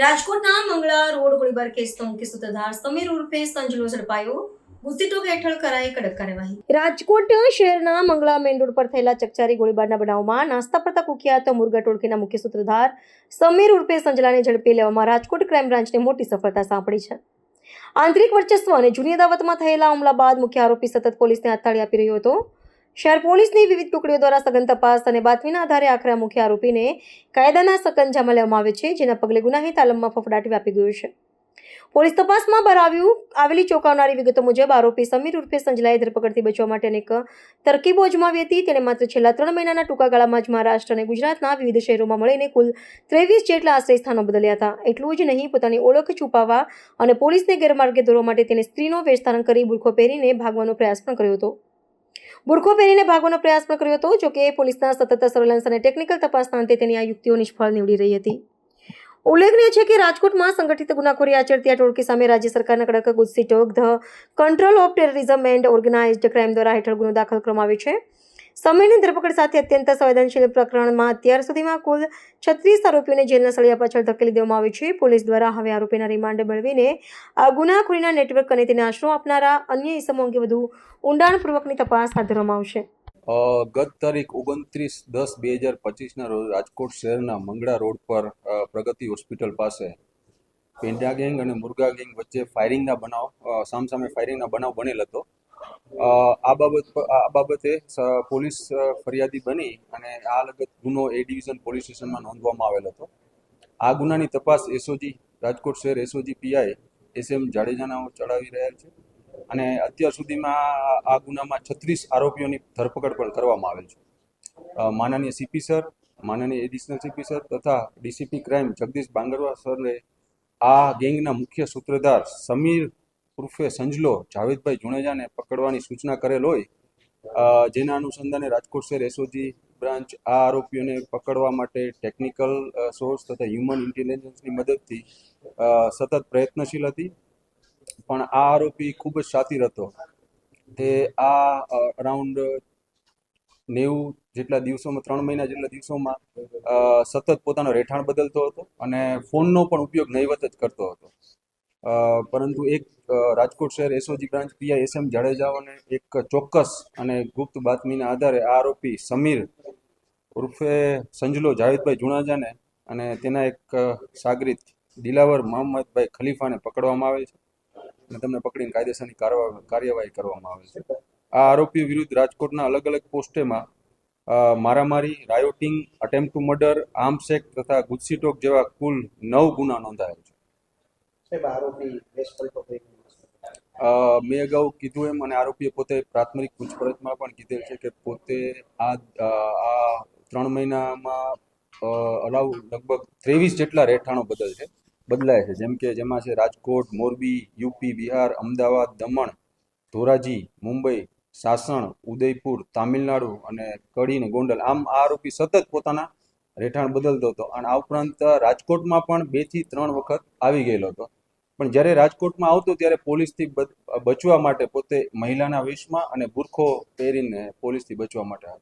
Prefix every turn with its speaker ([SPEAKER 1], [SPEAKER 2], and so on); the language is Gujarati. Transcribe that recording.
[SPEAKER 1] રાજકોટના મંગળા રોડ ગોળીબાર કેસનો મુખ્ય સૂત્રધાર સમીર ઉર્ફે સંજલો ઝડપાયો. ગુસ્સીટોક હેઠળ કરાઈ કડક કાર્યવાહી. રાજકોટ શહેરના મંગળા મેઇન રોડ પર થયેલા ચકચારી ગોળીબારના બનાવમાં નાસ્તા પડતા કુખ્યાત મુરગા ટોળકીના મુખ્ય સૂત્રધાર સમીર ઉર્ફે સંજલાને ઝડપી લેવામાં રાજકોટ ક્રાઇમ બ્રાન્ચને મોટી સફળતા સાંપડી છે. આંતરિક વર્ચસ્વ અને જૂની અદાવતમાં થયેલા હુમલા બાદ મુખ્ય આરોપી સતત પોલીસને હાથતાળી આપી રહ્યો હતો. શહેર પોલીસની વિવિધ ટુકડીઓ દ્વારા સઘન તપાસ અને બાતમીના આધારે આખરે મુખ્ય આરોપીને કાયદાના સકંજામાં લેવામાં આવે છે, જેના પગલે ગુનાહિત આલમમાં ફફડાટ વ્યાપી ગયો છે. પોલીસ તપાસમાં બહાર આવેલી ચોંકાવનારી વિગતો મુજબ આરોપી સમીર ઉર્ફે સંજલાએ ધરપકડથી બચવા માટે અનેક તરકીબો અજમાવી હતી. તેને માત્ર છેલ્લા 3 મહિનાના ટૂંકા ગાળામાં જ મહારાષ્ટ્ર અને ગુજરાતના વિવિધ શહેરોમાં મળીને કુલ 23 જેટલા આશ્રય સ્થાનો બદલ્યા હતા. એટલું જ નહીં, પોતાની ઓળખ છુપાવવા અને પોલીસને ગેરમાર્ગે દોરવા માટે તેને સ્ત્રીનો વેશ ધારણ કરી બુરખો પહેરીને ભાગવાનો પ્રયાસ પણ કર્યો હતો. જોકે પોલીસના સતત સર્વેલન્સ અને ટેકનિકલ તપાસના અંતે તેની આ યુક્તિઓ નિષ્ફળ નીવડી રહી હતી. ઉલ્લેખનીય છે કે રાજકોટમાં સંગઠિત ગુનાખોરી આચરતી આ ટોળકી સામે રાજ્ય સરકારના કડક ગુસ્સીટોક the control of terrorism and organised crime દ્વારા હેઠળ ગુનો દાખલ કરવામાં આવ્યો છે. સમીરની ધરપકડ સાથે અત્યંત સંવેદનશીલ પ્રકરણમાં અત્યાર સુધીમાં કુલ 36 આરોપીઓને જેલના સળિયા પાછળ ધકેલી દેવામાં આવ્યું છે. પોલીસ દ્વારા હવે આરોપીના રિમાન્ડ મેળવીને આ ગુનાખોરીના નેટવર્ક અને તેને આશરો આપનારા અન્ય ઇસમો અંગે વધુ ઊંડાણપૂર્વકની તપાસ હાથ ધરવામાં આવશે.
[SPEAKER 2] ગત તારીખ 29/10/2025ના રોજ રાજકોટ શહેરના મંગળા રોડ પર પ્રગતિ હોસ્પિટલ પાસે પેંડા ગેંગ અને મુરગા ગેંગ વચ્ચે સામસામે ફાયરિંગના બનાવ બનેલ હતો. આ બાબતે પોલીસ ફરિયાદી બની અને આ લગત ગુનો એ ડિવિઝન પોલીસ સ્ટેશનમાં નોંધવામાં આવેલ હતો. આ ગુનાની તપાસ એસઓજી રાજકોટ શહેર એસઓજી પીઆઈ SM જાડેજાના ચડાવી રહ્યા છે અને અત્યાર સુધીમાં આ ગુનામાં 36 આરોપીઓની ધરપકડ પણ કરવામાં આવેલ છે. માનનીય સીપી સર, માનનીય એડિશનલ સીપી સર તથા ડીસીપી ક્રાઇમ જગદીશ બાંગરવા સરે આ ગેંગના મુખ્ય સૂત્રધાર સમીર ઉર્ફે સંજલો જાવેદભાઈ જુણેજાને પકડવાની સૂચના કરેલ હોય, જેના અનુસંધાને રાજકોટ શહેર એસઓજી બ્રાન્ચ આ આરોપીઓને પકડવા માટે ટેકનિકલ સોર્સ તથા હ્યુમન ઇન્ટેલિજન્સની મદદથી સતત પ્રયત્નશીલ હતી. પણ આ આરોપી ખૂબ જ શાતિર હતો. તે અરાઉન્ડ 90 જેટલા દિવસોમાં 3 મહિના જેટલા દિવસોમાં સતત પોતાનો રહેઠાણ બદલતો હતો અને ફોનનો પણ ઉપયોગ નહીવત જ કરતો હતો. પરંતુ એક રાજકોટ શહેર એસઓજી બ્રાન્ચ પીઆઈ SM જાડેજાઓને એક ચોક્કસ અને ગુપ્ત બાતમીના આધારે આ આરોપી સમીર ઉર્ફે સંજલો જાવેદભાઈ જુણેજાને અને તેના એક સાગરીત દિલાવર મોહમ્મદભાઈ ખલીફાને પકડવામાં આવે છે અને તેમને પકડીને કાયદેસરની કાર્યવાહી કરવામાં આવે છે. આ આરોપીઓ વિરુદ્ધ રાજકોટના અલગ અલગ પોસ્ટેમાં મારામારી, rioting, attempt two murder, arms act તથા ગુસ્સીટોક જેવા કુલ 9 ગુના નોંધાયેલ છે. મેં અગાઉ કીધું એમ અને આરોપીએ પોતે પ્રાથમિક પૂછપરછમાં પણ કીધેલ છે કે પોતે આ 3 મહિનામાં લગભગ 23 જેટલા રહેઠાણો બદલાય છે, જેમાં છે રાજકોટ, મોરબી, યુપી, બિહાર, અમદાવાદ, દમણ, ધોરાજી, મુંબઈ, સાસણ, ઉદયપુર, તામિલનાડુ અને કડી અને ગોંડલ. આમ આ આરોપી સતત પોતાના રહેઠાણ બદલતો હતો અને આ ઉપરાંત રાજકોટમાં પણ 2 થી 3 વખત આવી ગયેલો હતો. પણ જ્યારે રાજકોટમાં આવતો ત્યારે પોલીસથી બચવા માટે પોતે મહિલાના વેશમાં અને બુરખો પહેરીને પોલીસથી બચવા માટે હતો.